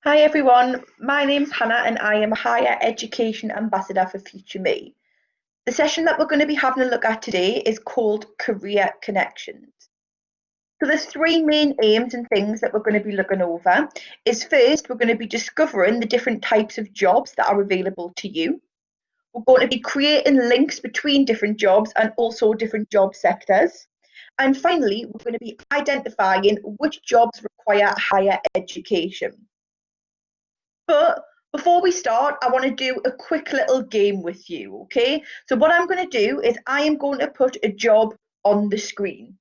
Hi everyone, my name's Hannah and I am a Higher Education Ambassador for Future Me. The session that we're going to be having a look at today is called Career Connections. So there's three main aims and things that we're going to be looking over. Is first, we're going to be discovering the different types of jobs that are available to you. We're going to be creating links between different jobs and also different job sectors. And finally, we're going to be identifying which jobs require higher education. But before we start, I want to do a quick little game with you, okay? So what I'm going to do is I am going to put a job on the screen.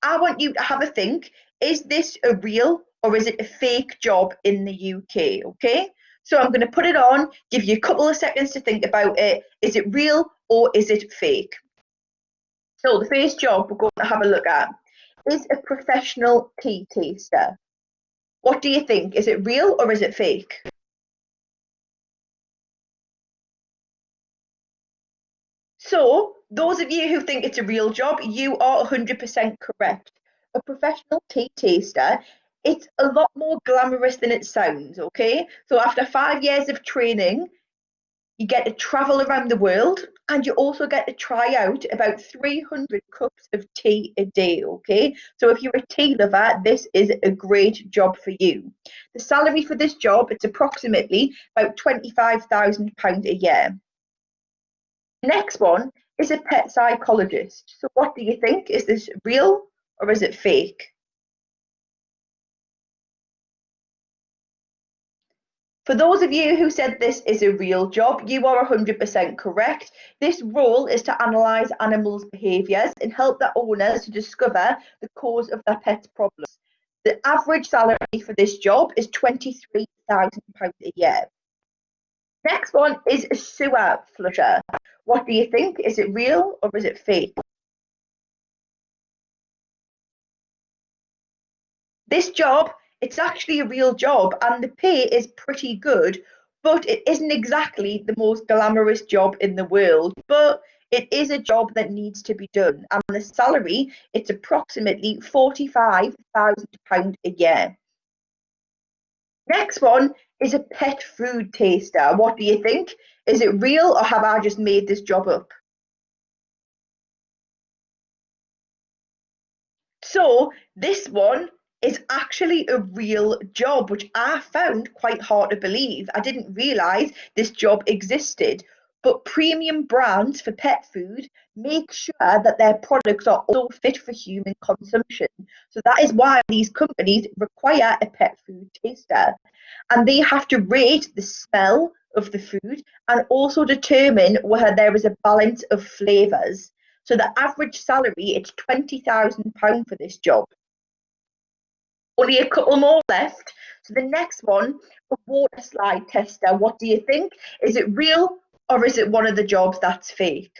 I want you to have a think, is this a real or is it a fake job in the UK, okay? So I'm going to put it on, give you a couple of seconds to think about it. Is it real or is it fake? So the first job we're going to have a look at is a professional tea taster. What do you think? Is it real or is it fake? So, those of you who think it's a real job, you are 100% correct. A professional tea taster, it's a lot more glamorous than it sounds, okay? So, after 5 years of training, you get to travel around the world and you also get to try out about 300 cups of tea a day, okay? So, if you're a tea lover, this is a great job for you. The salary for this job, it's approximately about £25,000 a year. Next one is a pet psychologist. So what do you think? Is this real or is it fake? For those of you who said this is a real job, you are 100% correct. This role is to analyse animals' behaviours and help their owners to discover the cause of their pet's problems. The average salary for this job is £23,000 a year. Next one is a sewer flusher. What do you think? Is it real or is it fake? This job, it's actually a real job and the pay is pretty good, but it isn't exactly the most glamorous job in the world. But it is a job that needs to be done, and the salary, it's approximately £45,000 a year. Next one is a pet food taster. What do you think? Is it real or have I just made this job up? So this one is actually a real job, which I found quite hard to believe. I didn't realise this job existed. But premium brands for pet food make sure that their products are also fit for human consumption. So that is why these companies require a pet food taster. And they have to rate the smell of the food and also determine whether there is a balance of flavours. So the average salary, it's £20,000 for this job. Only a couple more left. So the next one, a water slide tester. What do you think? Is it real or is it one of the jobs that's fake?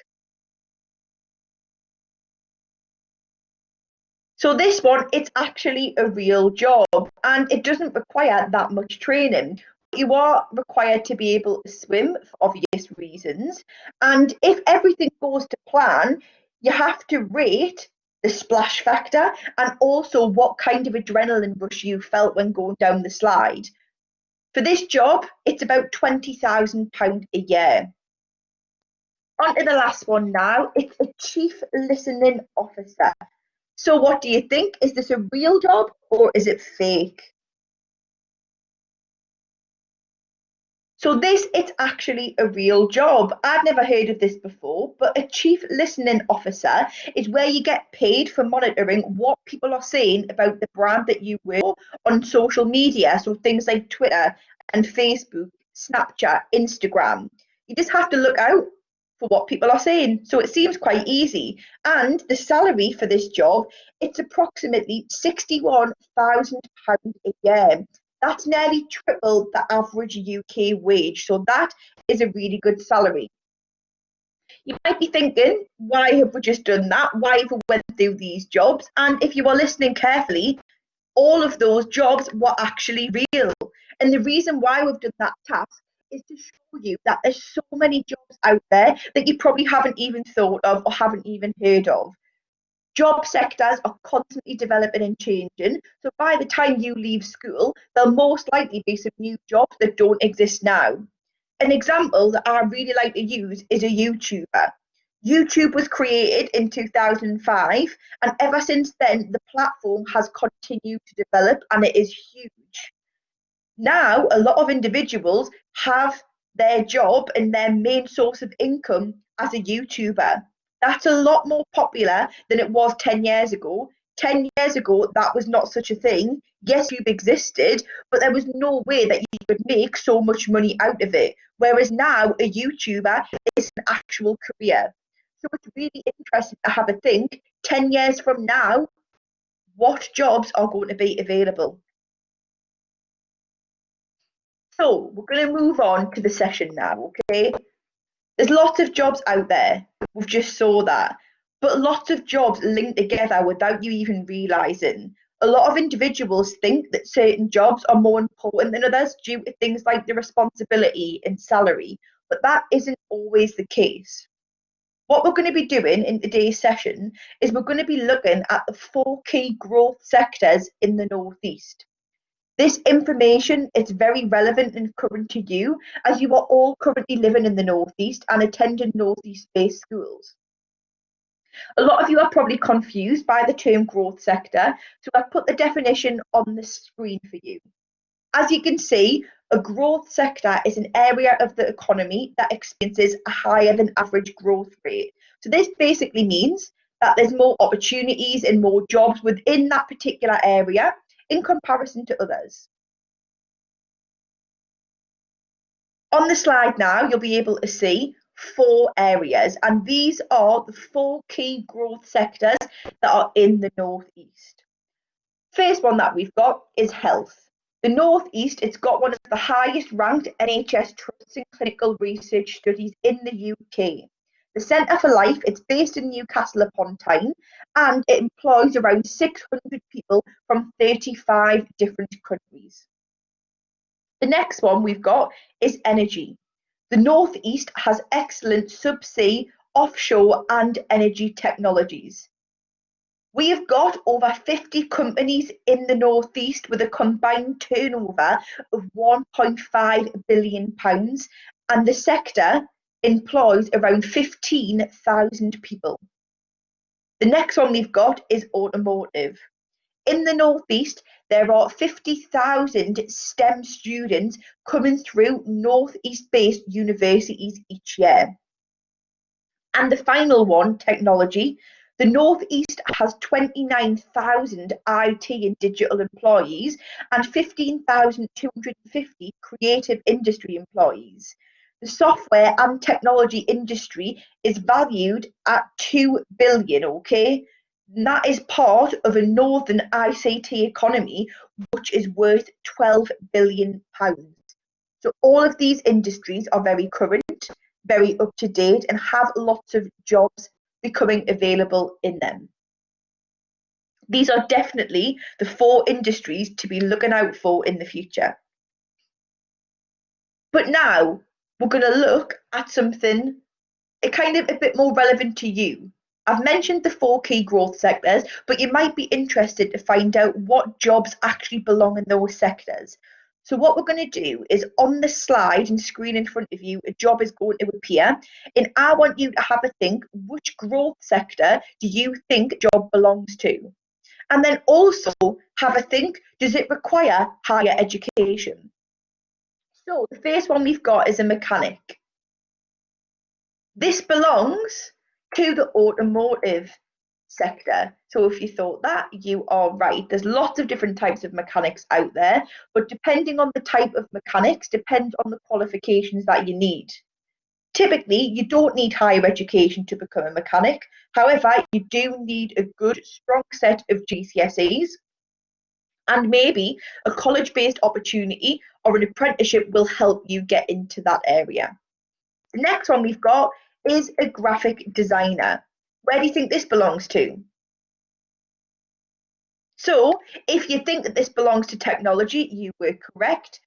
So this one, it's actually a real job and it doesn't require that much training. You are required to be able to swim for obvious reasons. And if everything goes to plan, you have to rate the splash factor and also what kind of adrenaline rush you felt when going down the slide. For this job, it's about £20,000 a year. On to the last one now. It's a chief listening officer. So what do you think? Is this a real job or is it fake? So this, it's actually a real job. I've never heard of this before, but a chief listening officer is where you get paid for monitoring what people are saying about the brand that you work for on social media. So things like Twitter and Facebook, Snapchat, Instagram. You just have to look out for what people are saying. So it seems quite easy. And the salary for this job, it's approximately £61,000 a year. That's nearly triple the average UK wage. So that is a really good salary. You might be thinking, why have we just done that? Why have we went through these jobs? And if you are listening carefully, all of those jobs were actually real. And the reason why we've done that task is to show you that there's so many jobs out there that you probably haven't even thought of or haven't even heard of. Job sectors are constantly developing and changing. So by the time you leave school, there'll most likely be some new jobs that don't exist now. An example that I really like to use is a YouTuber. YouTube was created in 2005, and ever since then, the platform has continued to develop and it is huge. Now, a lot of individuals have their job and their main source of income as a YouTuber. That's a lot more popular than it was 10 years ago. 10 years ago, that was not such a thing. Yes, YouTube existed, but there was no way that you could make so much money out of it. Whereas now, a YouTuber is an actual career. So it's really interesting to have a think 10 years from now, what jobs are going to be available? So we're going to move on to the session now, okay? There's lots of jobs out there. We've just saw that. But lots of jobs link together without you even realising. A lot of individuals think that certain jobs are more important than others due to things like the responsibility and salary, but that isn't always the case. What we're going to be doing in today's session is we're going to be looking at the 4 key growth sectors in the Northeast. This information is very relevant and current to you as you are all currently living in the Northeast and attending Northeast-based schools. A lot of you are probably confused by the term growth sector, so I've put the definition on the screen for you. As you can see, a growth sector is an area of the economy that experiences a higher than average growth rate. So this basically means that there's more opportunities and more jobs within that particular area in comparison to others. On the slide now, you'll be able to see 4 areas, and these are the 4 key growth sectors that are in the Northeast. First one that we've got is health. The Northeast, it's got one of the highest ranked NHS trusts in clinical research studies in the UK. The Centre for Life, it's based in Newcastle upon Tyne, and it employs around 600 people from 35 different countries. The next one we've got is energy. The Northeast has excellent subsea, offshore and energy technologies. We have got over 50 companies in the Northeast with a combined turnover of £1.5 billion, and the sector employs around 15,000 people. The next one we've got is automotive. In the Northeast, there are 50,000 STEM students coming through Northeast-based universities each year. And the final one, technology. The Northeast has 29,000 IT and digital employees and 15,250 creative industry employees. The software and technology industry is valued at 2 billion, okay? And that is part of a northern ICT economy, which is worth £12 billion. So all of these industries are very current, very up to date, and have lots of jobs becoming available in them. These are definitely the 4 industries to be looking out for in the future. But now we're going to look at something kind of a bit more relevant to you. I've mentioned the 4 key growth sectors, but you might be interested to find out what jobs actually belong in those sectors. So what we're going to do is on the slide and screen in front of you, a job is going to appear, and I want you to have a think, which growth sector do you think job belongs to? And then also have a think, does it require higher education? So the first one we've got is a mechanic. This belongs to the automotive sector. So if you thought that, you are right. There's lots of different types of mechanics out there, but depending on the type of mechanics, depends on the qualifications that you need. Typically, you don't need higher education to become a mechanic. However, you do need a good, strong set of GCSEs, and maybe a college-based opportunity or an apprenticeship will help you get into that area. The next one we've got is a graphic designer. Where do you think this belongs to? So, if you think that this belongs to technology, you were correct.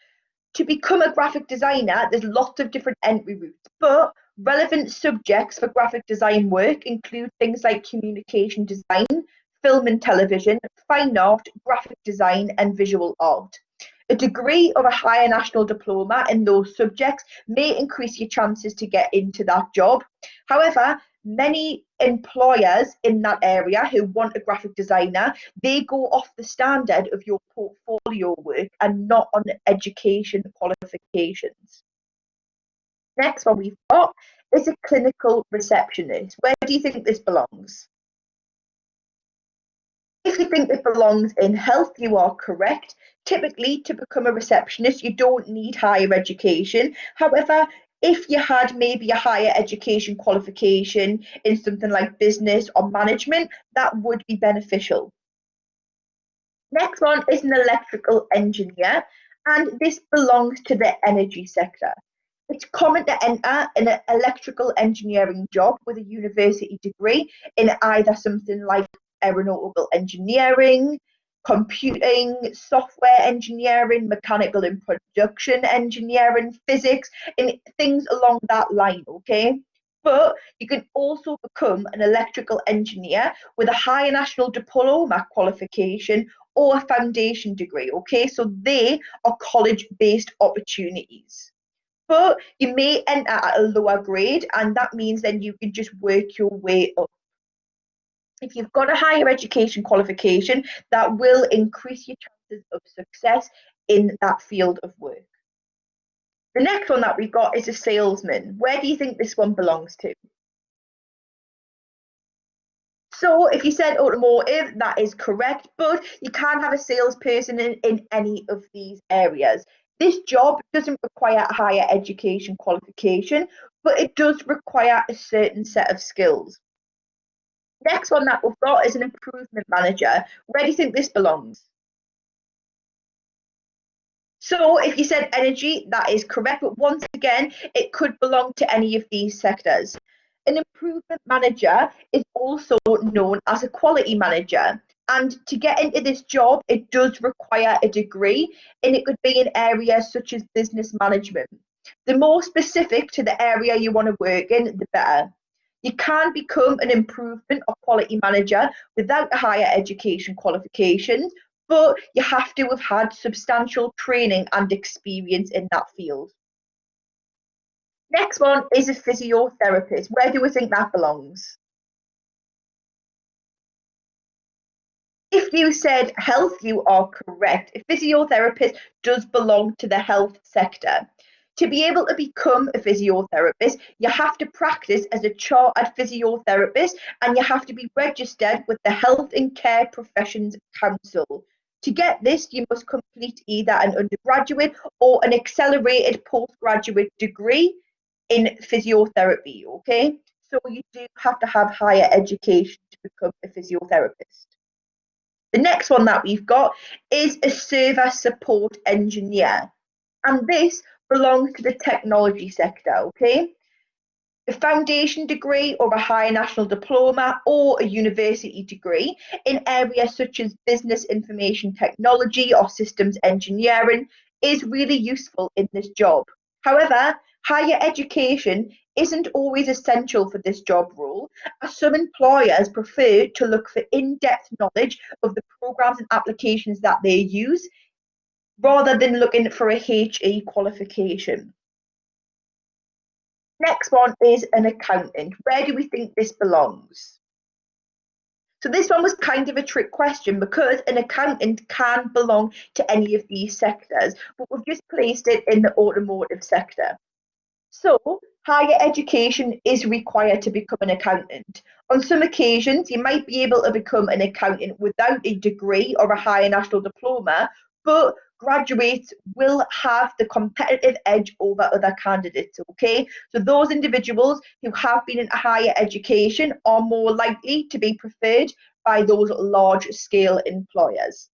To become a graphic designer, there's lots of different entry routes, but Relevant subjects for graphic design work include things like communication design, film and television, fine art, graphic design, and visual art. A degree or a higher national diploma in those subjects may increase your chances to get into that job. However, many employers in that area who want a graphic designer, they go off the standard of your portfolio work and not on education qualifications. Next one we've got is a clinical receptionist. Where do you think this belongs? If you think it belongs in health, you are correct. Typically, to become a receptionist, you don't need higher education. However, if you had maybe a higher education qualification in something like business or management, that would be beneficial. Next one is an electrical engineer, and this belongs to the energy sector. It's common to enter an electrical engineering job with a university degree in either something like aeronautical engineering, computing, software engineering, mechanical and production engineering, physics, and things along that line, okay? But you can also become an electrical engineer with a higher national diploma qualification or a foundation degree, okay? So they are college-based opportunities. But you may enter at a lower grade, and that means then you can just work your way up. If you've got a higher education qualification, that will increase your chances of success in that field of work. The next one that we've got is a salesman. Where do you think this one belongs to? So if you said automotive, that is correct, but you can have a salesperson in any of these areas. This job doesn't require a higher education qualification, but it does require a certain set of skills. Next one that we've got is an improvement manager. Where do you think this belongs? So if you said energy, that is correct, but once again, it could belong to any of these sectors. An improvement manager is also known as a quality manager. And to get into this job, it does require a degree, and it could be in areas such as business management. The more specific to the area you want to work in, the better. You can become an improvement or quality manager without a higher education qualification, but you have to have had substantial training and experience in that field. Next one is a physiotherapist. Where do we think that belongs? If you said health, you are correct. A physiotherapist does belong to the health sector. To be able to become a physiotherapist, you have to practice as a chartered physiotherapist and you have to be registered with the Health and Care Professions Council. To get this, you must complete either an undergraduate or an accelerated postgraduate degree in physiotherapy, okay? So you do have to have higher education to become a physiotherapist. The next one that we've got is a server support engineer, and this belongs to the technology sector, okay? A foundation degree or a higher national diploma or a university degree in areas such as business information technology or systems engineering is really useful in this job. However, higher education isn't always essential for this job role, as some employers prefer to look for in-depth knowledge of the programs and applications that they use rather than looking for a HE qualification. Next one is an accountant. Where do we think this belongs? So this one was kind of a trick question because an accountant can belong to any of these sectors, but we've just placed it in the automotive sector. So higher education is required to become an accountant. On some occasions, you might be able to become an accountant without a degree or a higher national diploma, but graduates will have the competitive edge over other candidates, okay? So those individuals who have been in higher education are more likely to be preferred by those large scale employers.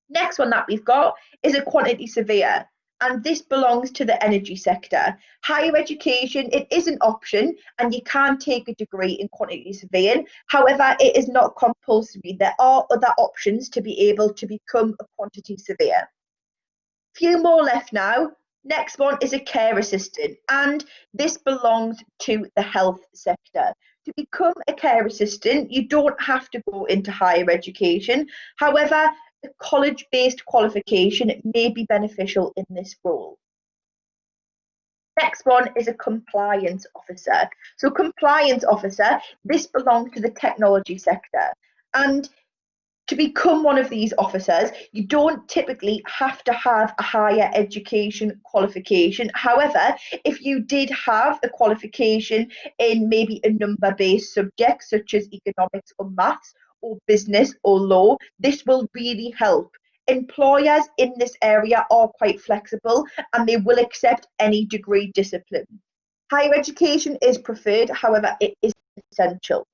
Next one that we've got is a quantity surveyor, and this belongs to the energy sector. Higher education, it is an option, and you can take a degree in quantity surveying. However, it is not compulsory. There are other options to be able to become a quantity surveyor. Few more left now. Next one is a care assistant, and this belongs to the health sector. To become a care assistant, you don't have to go into higher education. However, a college-based qualification may be beneficial in this role. Next one is a compliance officer. So compliance officer, this belongs to the technology sector. And to become one of these officers, you don't typically have to have a higher education qualification. However, if you did have a qualification in maybe a number-based subject such as economics or maths or business or law, this will really help. Employers in this area are quite flexible and they will accept any degree discipline. Higher education is preferred, however, it is essential.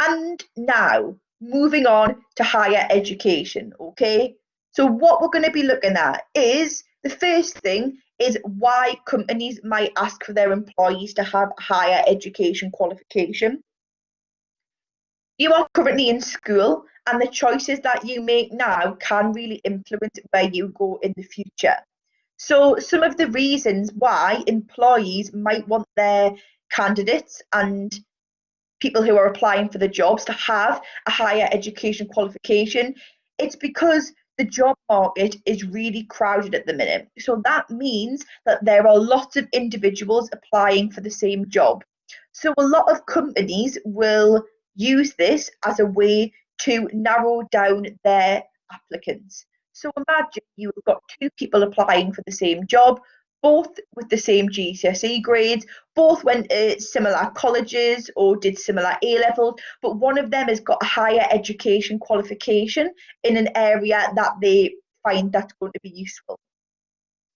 And now, moving on to higher education, okay? So what we're going to be looking at is, the first thing is why companies might ask for their employees to have higher education qualification. You are currently in school, and the choices that you make now can really influence where you go in the future. So some of the reasons why employees might want their candidates and people who are applying for the jobs to have a higher education qualification, it's because the job market is really crowded at the minute. So that means that there are lots of individuals applying for the same job. So a lot of companies will use this as a way to narrow down their applicants. So imagine you've got two people applying for the same job, both with the same GCSE grades, both went to similar colleges or did similar A levels, but one of them has got a higher education qualification in an area that they find that's going to be useful.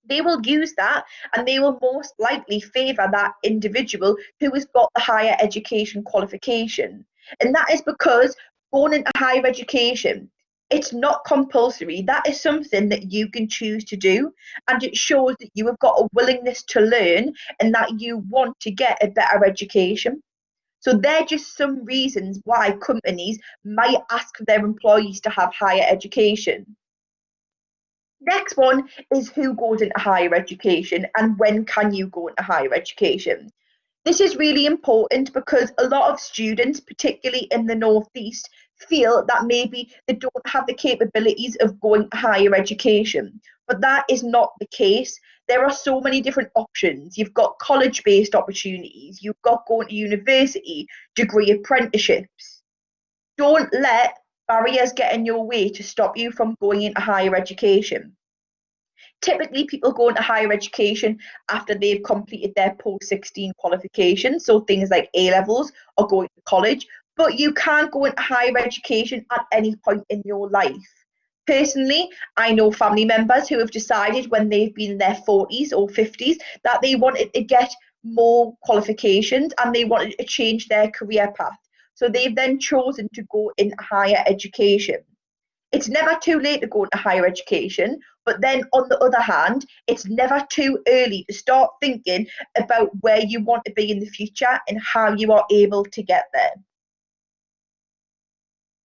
They will use that and they will most likely favour that individual who has got the higher education qualification. And that is because going into higher education, it's not compulsory. That is something that you can choose to do, and it shows that you have got a willingness to learn and that you want to get a better education. So they're just some reasons why companies might ask their employees to have higher education. Next one is who goes into higher education and when can you go into higher education. This is really important because a lot of students, particularly in the Northeast, feel that maybe they don't have the capabilities of going to higher education. But that is not the case. There are so many different options. You've got college-based opportunities, you've got going to university, degree apprenticeships. Don't let barriers get in your way to stop you from going into higher education. Typically, people go into higher education after they've completed their post 16 qualifications, so things like A levels or going to college, but you can't go into higher education at any point in your life. Personally, I know family members who have decided when they've been in their 40s or 50s that they wanted to get more qualifications and they wanted to change their career path. So they've then chosen to go into higher education. It's never too late to go into higher education, but then on the other hand, it's never too early to start thinking about where you want to be in the future and how you are able to get there.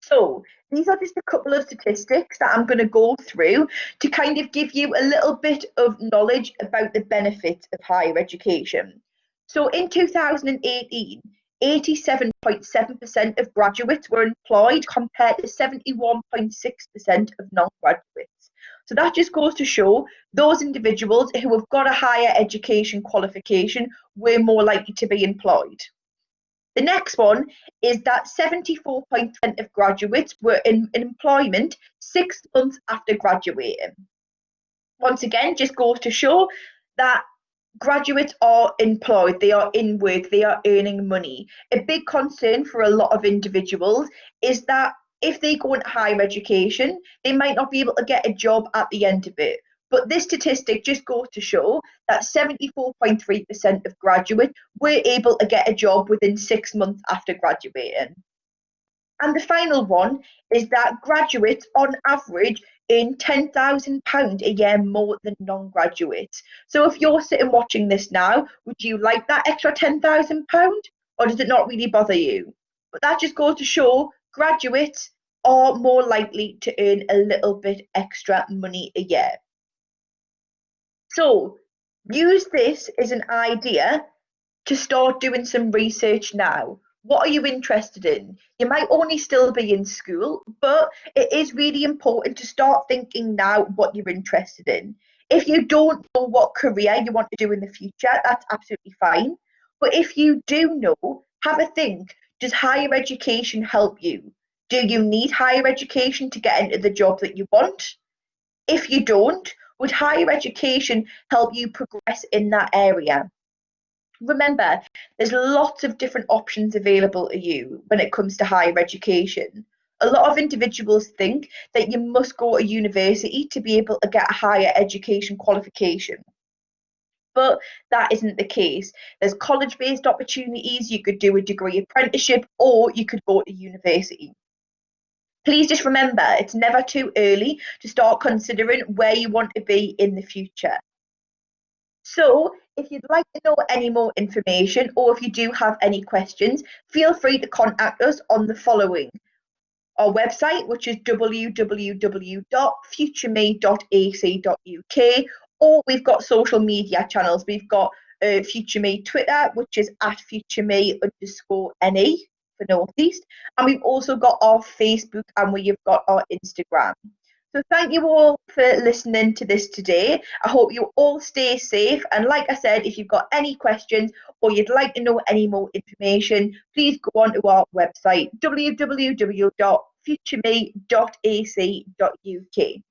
So these are just a couple of statistics that I'm going to go through to kind of give you a little bit of knowledge about the benefits of higher education. So in 2018, 87.7% of graduates were employed compared to 71.6% of non-graduates. So that just goes to show those individuals who have got a higher education qualification were more likely to be employed. The next one is that 74% of graduates were in employment 6 months after graduating. Once again, just goes to show that graduates are employed, they are in work, they are earning money. A big concern for a lot of individuals is that if they go into higher education, they might not be able to get a job at the end of it. But this statistic just goes to show that 74.3% of graduates were able to get a job within 6 months after graduating. And the final one is that graduates on average earn £10,000 a year more than non-graduates. So if you're sitting watching this now, would you like that extra £10,000 or does it not really bother you? But that just goes to show graduates are more likely to earn a little bit extra money a year. So Use this as an idea to start doing some research now. What are you interested in? You might only still be in school, but it is really important to start thinking now what you're interested in. If you don't know what career you want to do in the future, that's absolutely fine. But if you do know, have a think. Does higher education help you? Do you need higher education to get into the job that you want? If you don't, would higher education help you progress in that area? Remember, there's lots of different options available to you when it comes to higher education. A lot of individuals think that you must go to university to be able to get a higher education qualification. But that isn't the case. There's college based opportunities, you could do a degree apprenticeship, or you could go to university. Please just remember it's never too early to start considering where you want to be in the future. So, if you'd like to know any more information or if you do have any questions, feel free to contact us on the following: our website, which is www.futureme.ac.uk, or we've got social media channels. We've got FutureMe Twitter, which is at FutureMe_NE for Northeast, and we've also got our Facebook and we've got our Instagram. So thank you all for listening to this today. I hope you all stay safe. And like I said, if you've got any questions or you'd like to know any more information, please go on to our website, www.futureme.ac.uk.